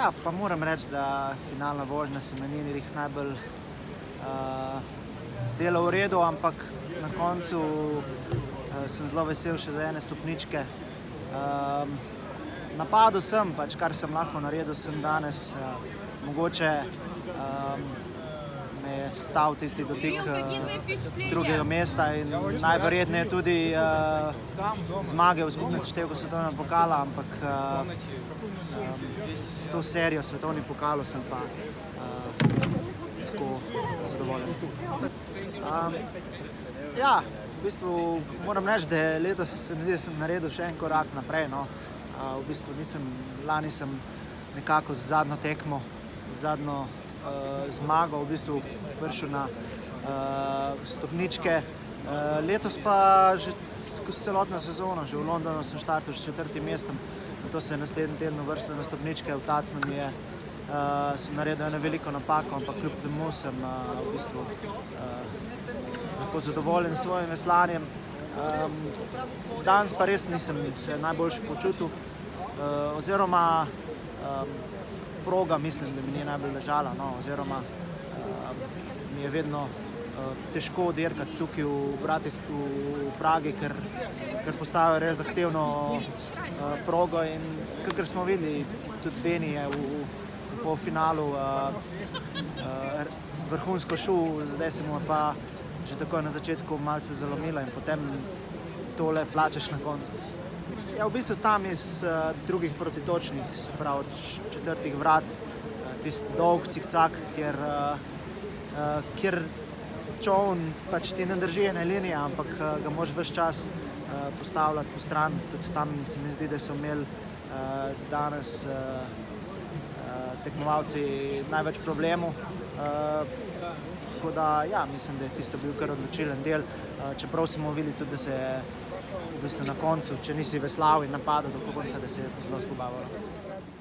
Ja, pa moram reči, da finalna vožnja se meni ni najbolj zdela v redu, ampak na koncu sem zelo vesel še za ene stopničke. Napadel sem, pač kar sem lahko naredil, sem danes. Mogoče me je stal tisti dotik drugega mesta in najverjetneje tudi zmage v skupnem seštevku svetovnega pokala, ampak s to serijo svetovnih pokalov sem pa tako zadovoljen. Ja, v bistvu moram reči, da letos se mi zdi, da sem naredil še en korak naprej. V bistvu lani sem nekako z zadnjo tekmo, z zadnjo zmago v bistvu prišel na stopničke. Letos pa že skozi celotno sezono, že v Londonu sem štartal s 4. mestom, nato se je naslednji teden uvrstil na stopničke, v Tacnu sem naredil eno veliko napako, ampak kljub temu sem v bistvu lahko zadovoljen s svojim veslanjem. Danes pa res nisem se najboljše počutil, oziroma proga mislim, da mi ni najbolj ležala, oziroma mi je vedno težko dirkati tukaj v Pragi, ker postajajo res zahtevno progo in kakor smo videli, tudi Beni je v polfinalu vrhunsko šel, zdaj se mu pa že takoj na začetku malce zalomila in potem tole plačaš na koncu. Ja, v bistvu tam iz drugih protitočnih, se pravi od 4. vrat, tisti dolg cikcak, kjer čovn pač ti ne drži ene linije, ampak ga moraš ves čas postavljati po stran. Tudi tam se mi zdi, da so imeli danes tekmovalci največ problemov. Tako da, ja, mislim, da je tisto bil kar odločilen del, čeprav smo videli tudi, da se je v bistvu na koncu, če nisi veslal in napadal do konca, da se je zelo zgubavalo.